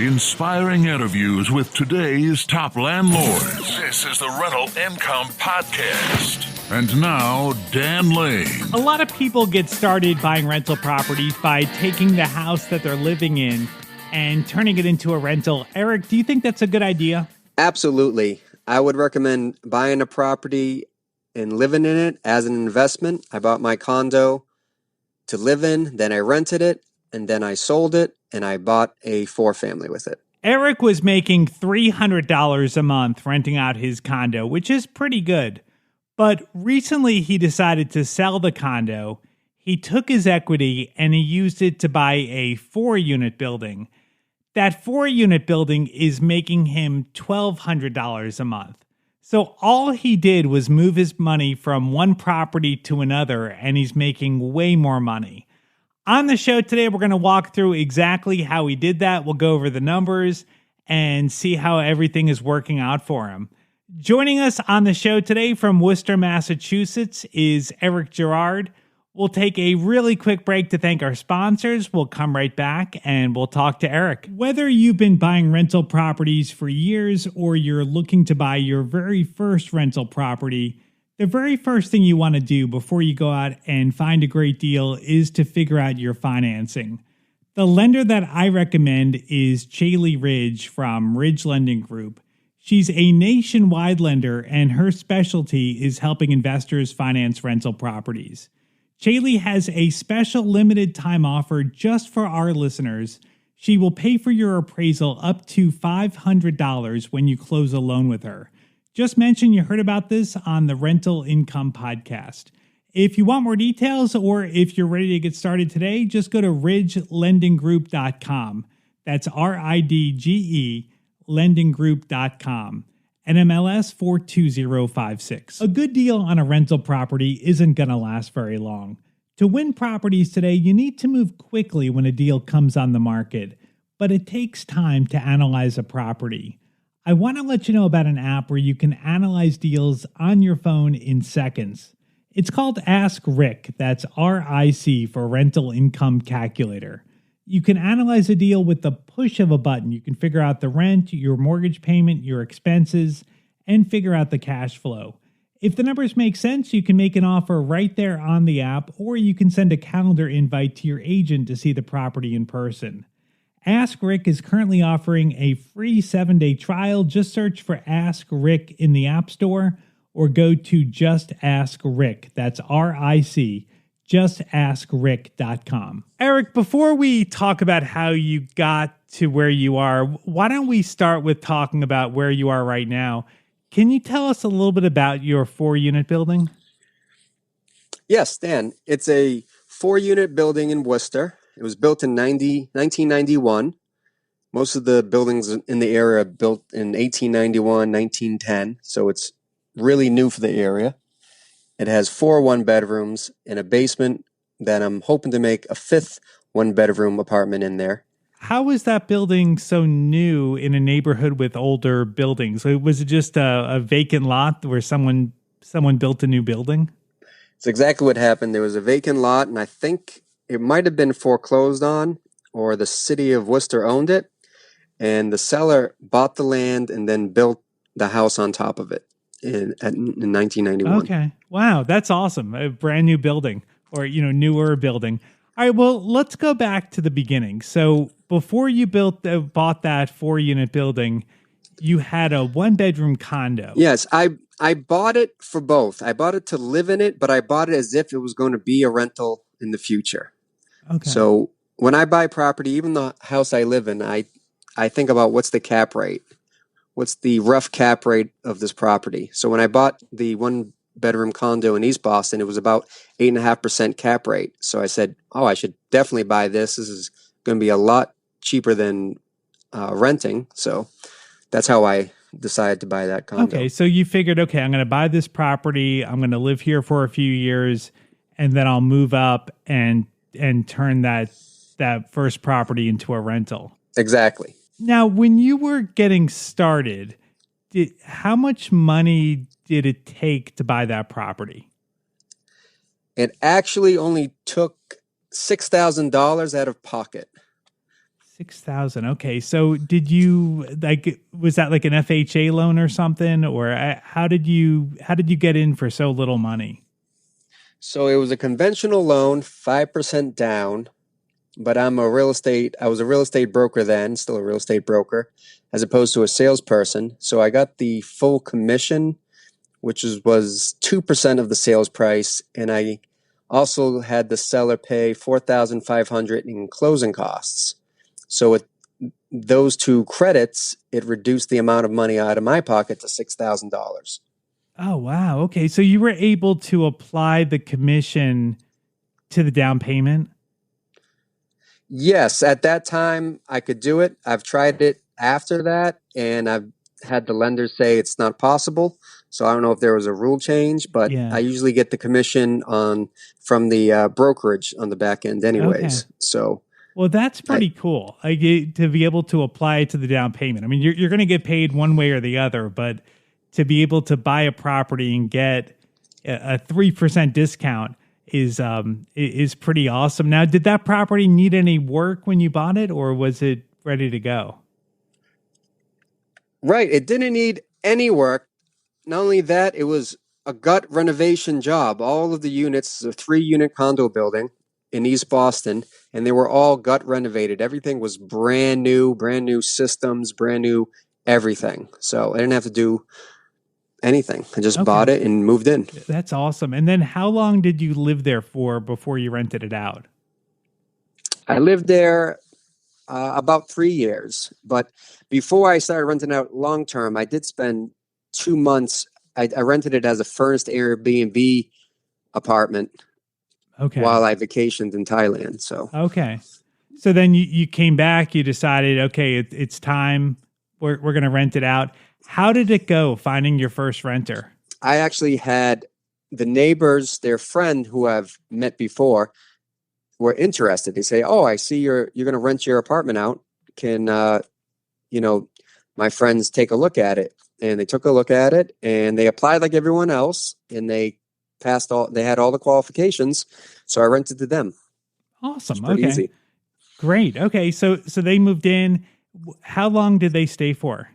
Inspiring interviews with today's top landlords. This is the Rental Income Podcast. And now, Dan Lane. A lot of people get started buying rental properties by taking the house that they're living in and turning it into a rental. Eric, do you think that's a good idea? Absolutely. I would recommend buying a property and living in it as an investment. I bought my condo to live in, then I rented it, and then I sold it, and I bought a 4-family with it. Eric was making $300 a month renting out his condo, which is pretty good. But recently he decided to sell the condo. He took his equity and he used it to buy a 4-unit building. That 4-unit building is making him $1,200 a month. So all he did was move his money from one property to another, and he's making way more money. On the show today, we're going to walk through exactly how he did that. We'll go over the numbers and see how everything is working out for him. Joining us on the show today from Worcester, Massachusetts is Eric Girard. We'll take a really quick break to thank our sponsors. We'll come right back and we'll talk to Eric. Whether you've been buying rental properties for years or you're looking to buy your very first rental property, the very first thing you want to do before you go out and find a great deal is to figure out your financing. The lender that I recommend is Chaley Ridge from Ridge Lending Group. She's a nationwide lender, and her specialty is helping investors finance rental properties. Chaley has a special limited time offer just for our listeners. She will pay for your appraisal up to $500 when you close a loan with her. Just mention you heard about this on the Rental Income Podcast. If you want more details or if you're ready to get started today, just go to ridgelendinggroup.com. That's RIDGE lendinggroup.com. NMLS 42056. A good deal on a rental property isn't going to last very long. To win properties today, you need to move quickly when a deal comes on the market, but it takes time to analyze a property. I want to let you know about an app where you can analyze deals on your phone in seconds. It's called Ask Rick. That's RIC for Rental Income Calculator. You can analyze a deal with the push of a button. You can figure out the rent, your mortgage payment, your expenses, and figure out the cash flow. If the numbers make sense, you can make an offer right there on the app, or you can send a calendar invite to your agent to see the property in person. Ask Rick is currently offering a free 7-day trial. Just search for Ask Rick in the App Store or go to Just Ask Rick. That's RIC, justaskrick.com. Eric, before we talk about how you got to where you are, why don't we start with talking about where you are right now? Can you tell us a little bit about your 4-unit building? Yes, Dan. It's a 4-unit building in Worcester. It was built in 1991. Most of the buildings in the area are built in 1891, 1910, so it's really new for the area. It has 4 one-bedrooms and a basement that I'm hoping to make a 5th one-bedroom apartment in there. How is that building so new in a neighborhood with older buildings? Was it just a vacant lot where someone built a new building? It's exactly what happened. There was a vacant lot, and I think it might have been foreclosed on, or the city of Worcester owned it, and the seller bought the land and then built the house on top of it in 1991. Okay. Wow, that's awesome. A brand new building, or newer building. All right, well, let's go back to the beginning. So before you bought that 4-unit building, you had a 1-bedroom condo. Yes, I bought it for both. I bought it to live in it, but I bought it as if it was going to be a rental in the future. Okay. So when I buy property, even the house I live in, I think about what's the cap rate? What's the rough cap rate of this property? So when I bought the 1-bedroom condo in East Boston, it was about 8.5% cap rate. So I said, I should definitely buy this. This is going to be a lot cheaper than renting. So that's how I decided to buy that condo. Okay, so you figured, I'm going to buy this property. I'm going to live here for a few years, and then I'll move up and turn that first property into a rental. Exactly. Now, when you were getting started, how much money did it take to buy that property? It actually only took $6,000 out of pocket. 6,000. Okay. So did you was that like an FHA loan or something, or how did you get in for so little money? So it was a conventional loan, 5% down, but I was a real estate broker then, still a real estate broker, as opposed to a salesperson. So I got the full commission, which was 2% of the sales price, and I also had the seller pay $4,500 in closing costs. So with those two credits, it reduced the amount of money out of my pocket to $6,000. Oh, wow. Okay. So you were able to apply the commission to the down payment? Yes, at that time I could do it. I've tried it after that, and I've had the lenders say it's not possible. So I don't know if there was a rule change, but Yeah. I usually get the commission from the brokerage on the back end, anyways. Okay. So Well, that's pretty cool. To be able to apply it to the down payment. I mean, you're going to get paid one way or the other, but to be able to buy a property and get a 3% discount is pretty awesome. Now, did that property need any work when you bought it, or was it ready to go? right, it didn't need any work. Not only that, it was a gut renovation job. All of the units, a 3-unit condo building in East Boston, and they were all gut renovated. Everything was brand new systems, brand new everything. So I didn't have to do anything. I just bought it and moved in. That's awesome. And then how long did you live there for before you rented it out? I lived there about 3 years, but before I started renting out long term, I did spend 2 months. I rented it as a first Airbnb apartment while I vacationed in Thailand. So then you came back, you decided, okay, it's time. We're going to rent it out. How did it go finding your first renter? I actually had the neighbors, their friend who I've met before, were interested. They say, "Oh, I see you're going to rent your apartment out. Can my friends take a look at it?" And they took a look at it, and they applied like everyone else, and they passed all. They had all the qualifications, so I rented to them. Awesome. Pretty easy. Great. Okay, so they moved in. How long did they stay for?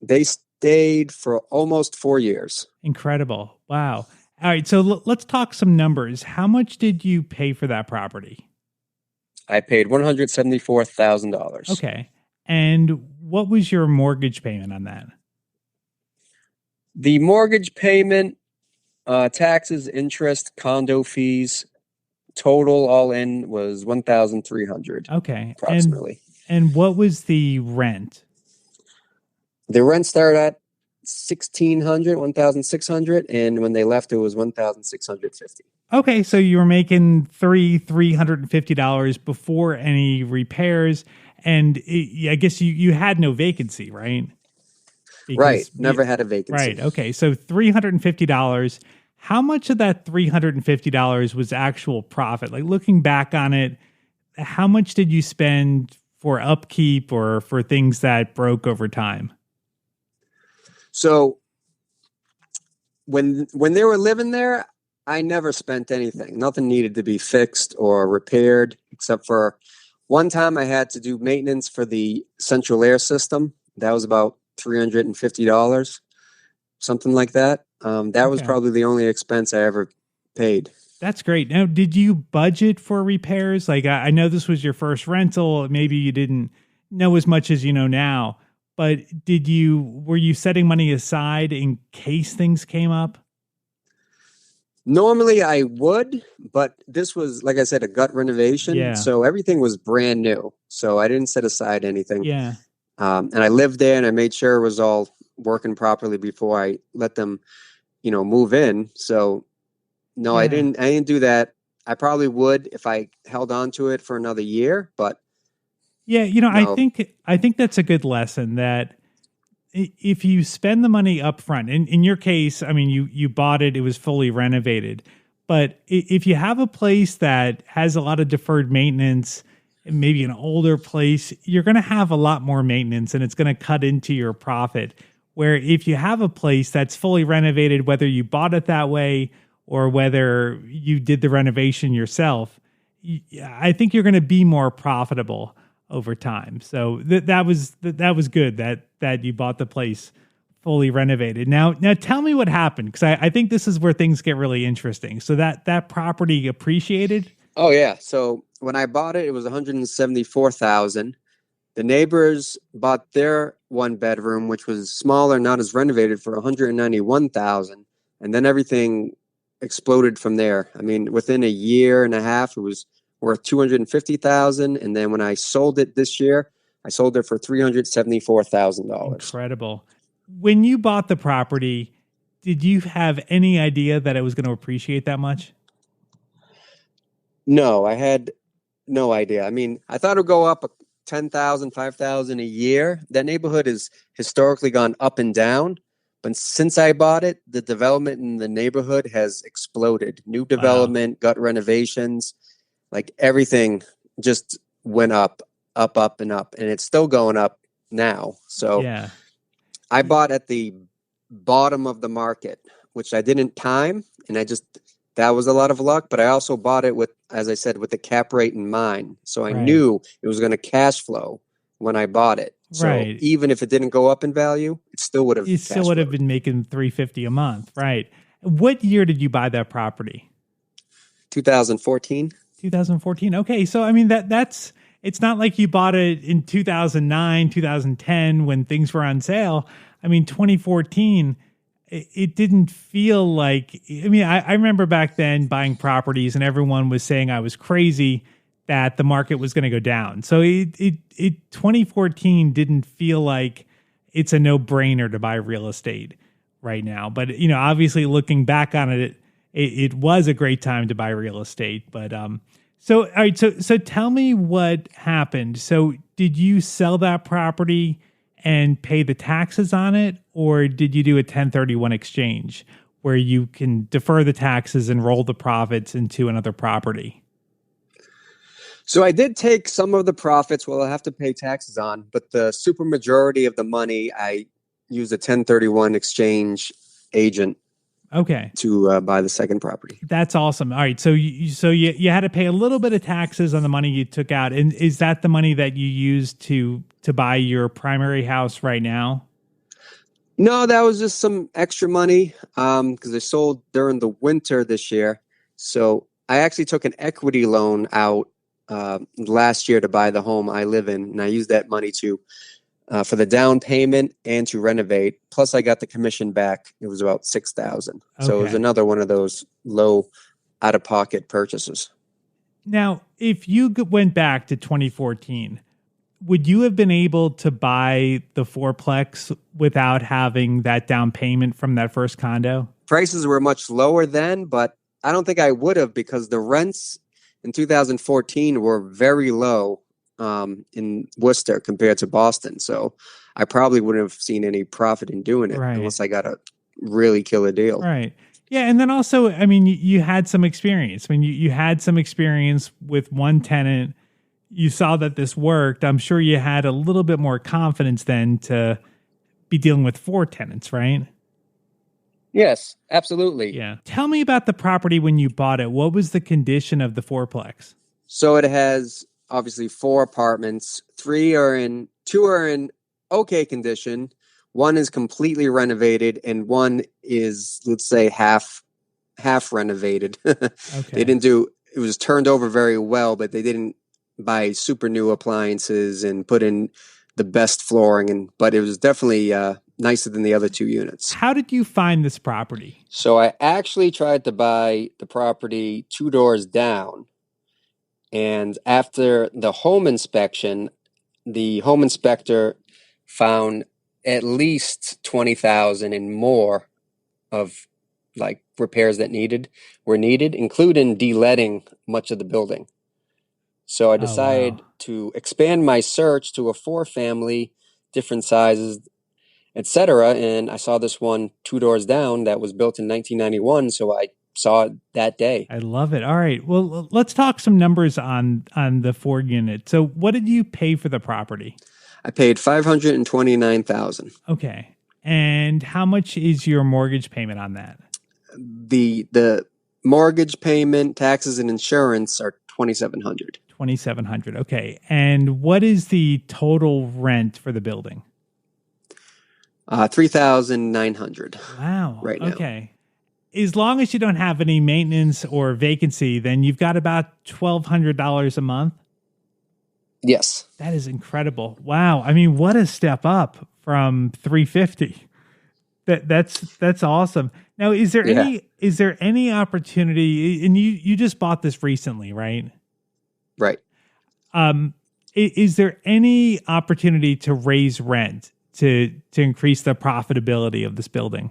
They stayed for almost 4 years. Incredible. Wow. All right, so let's talk some numbers. How much did you pay for that property? I paid $174,000. Okay. And what was your mortgage payment on that? The mortgage payment, taxes, interest, condo fees, total all in was $1,300. Okay. Approximately. And what was the rent? The rent started at $1,600, and when they left, it was $1,650. Okay, so you were making $350 before any repairs, and I guess you had no vacancy, right? Right, never had a vacancy. Right. Okay, so $350. How much of that $350 was actual profit? Like looking back on it, how much did you spend for upkeep or for things that broke over time? So when they were living there, I never spent anything. Nothing needed to be fixed or repaired, except for one time I had to do maintenance for the central air system. That was about $350, something like that. That was probably the only expense I ever paid. That's great. Now, did you budget for repairs? Like, I know this was your first rental. Maybe you didn't know as much as you know now. But were you setting money aside in case things came up? Normally I would, but this was, like I said, a gut renovation. Yeah. So everything was brand new. So I didn't set aside anything. Yeah. And I lived there and I made sure it was all working properly before I let them, move in. So no, I didn't do that. I probably would if I held on to it for another year, but yeah, no. I think that's a good lesson that if you spend the money up front, in your case, I mean, you bought it, it was fully renovated. But if you have a place that has a lot of deferred maintenance, maybe an older place, you're going to have a lot more maintenance and it's going to cut into your profit. Where if you have a place that's fully renovated, whether you bought it that way or whether you did the renovation yourself, I think you're going to be more profitable over time. So that was good that you bought the place fully renovated. Now tell me what happened, because I think this is where things get really interesting. So that property appreciated? Oh yeah. So when I bought it, it was 174,000. The neighbors bought their one bedroom, which was smaller, not as renovated, for 191,000, and then everything exploded from there. I mean, within a year and a half, it was worth 250,000, and then when I sold it this year, I sold it for $374,000. Incredible. When you bought the property, did you have any idea that it was going to appreciate that much? No, I had no idea. I mean, I thought it would go up 10,000, 5,000 a year. That neighborhood has historically gone up and down. But since I bought it, the development in the neighborhood has exploded. New development, gut renovations, like everything just went up, and up. And it's still going up now. So yeah. I bought at the bottom of the market, which I didn't time. And that was a lot of luck, but I also bought it with, as I said, with the cap rate in mind. So I knew it was going to cash flow when I bought it. So even if it didn't go up in value, it still would have. You still would have been making $350 a month, right? What year did you buy that property? 2014. 2014. Okay, so I mean that's it's not like you bought it in 2009, 2010 when things were on sale. I mean, 2014. It didn't feel like, I mean, I remember back then buying properties and everyone was saying I was crazy that the market was going to go down. So 2014 didn't feel like it's a no-brainer to buy real estate right now. But, obviously looking back on it, it was a great time to buy real estate. But, so, all right, so tell me what happened. So did you sell that property and pay the taxes on it, or did you do a 1031 exchange where you can defer the taxes and roll the profits into another property? So I did take some of the profits, well, I have to pay taxes on, but the super majority of the money, I used a 1031 exchange agent to buy the second property. That's awesome. All right. So you had to pay a little bit of taxes on the money you took out. And is that the money that you used to buy your primary house right now? No, that was just some extra money because I sold during the winter this year. So I actually took an equity loan out last year to buy the home I live in. And I used that money for the down payment and to renovate. Plus, I got the commission back. It was about $6,000. So it was another one of those low out-of-pocket purchases. Now, if you went back to 2014, would you have been able to buy the fourplex without having that down payment from that first condo? Prices were much lower then, but I don't think I would have because the rents in 2014 were very low in Worcester compared to Boston. So I probably wouldn't have seen any profit in doing it unless I got a really killer deal. Right. Yeah. And then also, I mean, you had some experience. I mean, you had some experience with one tenant. You saw that this worked. I'm sure you had a little bit more confidence then to be dealing with 4 tenants, right? Yes, absolutely. Yeah. Tell me about the property when you bought it. What was the condition of the fourplex? So it has obviously 4 apartments. 2 are in okay condition. 1 is completely renovated, and 1 is, let's say, half renovated. They didn't do. It was turned over very well, but they didn't buy super new appliances and put in the best flooring. But it was definitely nicer than the other 2 units. How did you find this property? So I actually tried to buy the property 2 doors down. And after the home inspection, the home inspector found at least 20,000 and more of like repairs that were needed, including de-leading much of the building. So I decided to expand my search to a 4-family, different sizes, etc. And I saw this one 2 doors down that was built in 1991. So I saw it that day. I love it. All right. Well, let's talk some numbers on the 4 unit. So what did you pay for the property? I paid $529,000. Okay. And how much is your mortgage payment on that? The mortgage payment, taxes, and insurance are $2,700. $2,700. Okay. And what is the total rent for the building? $3,900. Wow. Right now. Okay. As long as you don't have any maintenance or vacancy, then you've got about $1,200 a month. Yes. That is incredible. Wow. I mean, what a step up from 350. That's awesome. Now, is there any opportunity, and you just bought this recently, right? Right. Is there any opportunity to raise rent to increase the profitability of this building?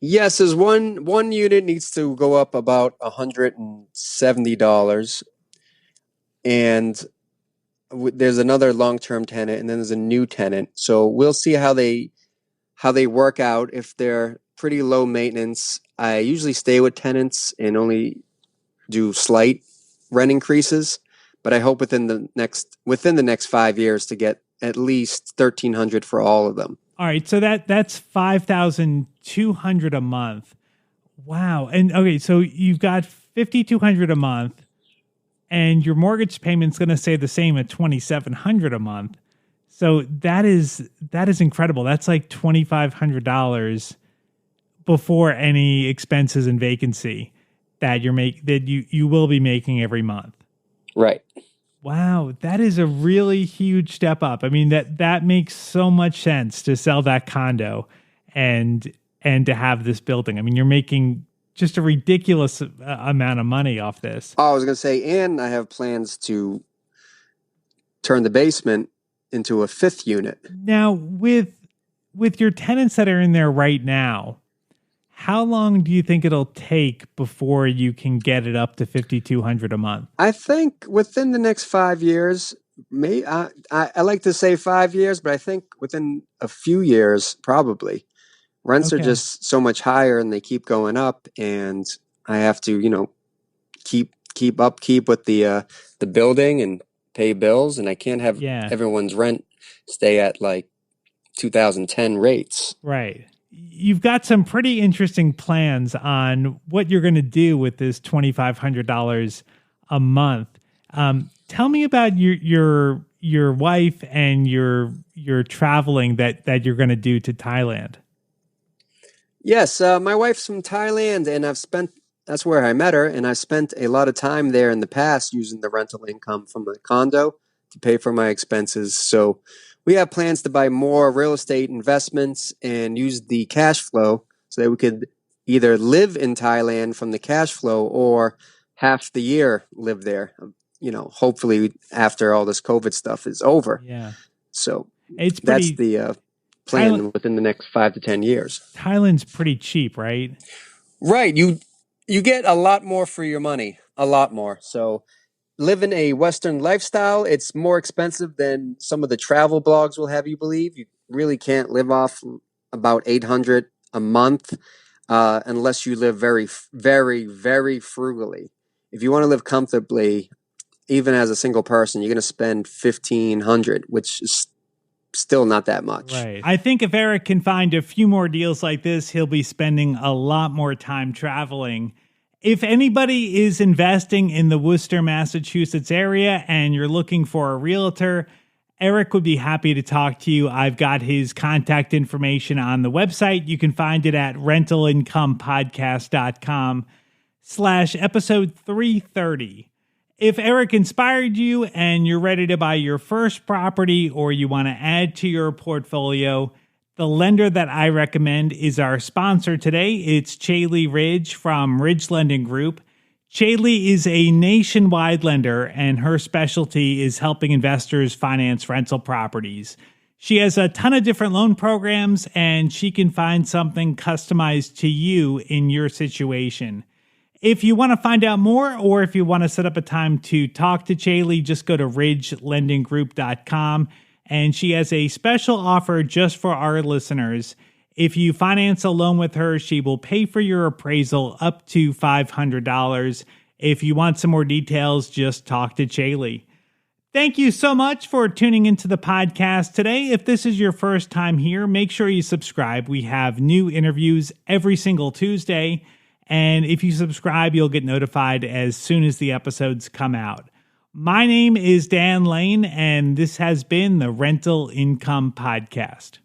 Yes, there's one unit needs to go up about $170, and there's another long-term tenant, and then there's a new tenant. So we'll see how they work out. If they're pretty low maintenance, I usually stay with tenants and only do slight rent increases. But I hope within the next 5 years to get at least $1,300 for all of them. All right, so that's $5,200 a month. Wow. And okay, so you've got $5,200 a month, and your mortgage payment's going to stay the same at $2,700 a month. So that is incredible. That's like $2,500 before any expenses and vacancy that you will be making every month. Right. Wow, that is a really huge step up. I mean, that makes so much sense to sell that condo and to have this building. I mean, you're making just a ridiculous amount of money off this. Oh, I was going to say, and I have plans to turn the basement into a 5th unit. Now, with your tenants that are in there right now, how long do you think it'll take before you can get it up to $5,200 a month? I think within the next 5 years. I like to say 5 years, but I think within a few years, probably. Rents are just so much higher, and they keep going up, and I have to, keep with the building and pay bills, and I can't have everyone's rent stay at like 2010 rates. Right. You've got some pretty interesting plans on what you're going to do with this $2,500 a month. Tell me about your wife and your traveling that you're going to do to Thailand. Yes, my wife's from Thailand, and that's where I met her, and I spent a lot of time there in the past using the rental income from the condo to pay for my expenses. So we have plans to buy more real estate investments and use the cash flow so that we could either live in Thailand from the cash flow or half the year live there, hopefully after all this COVID stuff is over. Yeah. So that's the plan within the next 5 to 10 years. Thailand's pretty cheap, right? Right. You get a lot more for your money, a lot more. So living a Western lifestyle, it's more expensive than some of the travel blogs will have you believe. You really can't live off about $800 a month unless you live very, very, very frugally. If you want to live comfortably, even as a single person, you're going to spend $1,500, which is still not that much. Right. I think if Eric can find a few more deals like this, he'll be spending a lot more time traveling. If anybody is investing in the Worcester, Massachusetts area and you're looking for a realtor, Eric would be happy to talk to you. I've got his contact information on the website. You can find it at rentalincomepodcast.com/episode 330. If Eric inspired you and you're ready to buy your first property or you want to add to your portfolio, the lender that I recommend is our sponsor today. It's Chaley Ridge from Ridge Lending Group. Chaley is a nationwide lender, and her specialty is helping investors finance rental properties. She has a ton of different loan programs, and she can find something customized to you in your situation. If you want to find out more, or if you want to set up a time to talk to Chaley, just go to ridgelendinggroup.com. And she has a special offer just for our listeners. If you finance a loan with her, she will pay for your appraisal up to $500. If you want some more details, just talk to Chaley. Thank you so much for tuning into the podcast today. If this is your first time here, make sure you subscribe. We have new interviews every single Tuesday. And if you subscribe, you'll get notified as soon as the episodes come out. My name is Dan Lane, and this has been the Rental Income Podcast.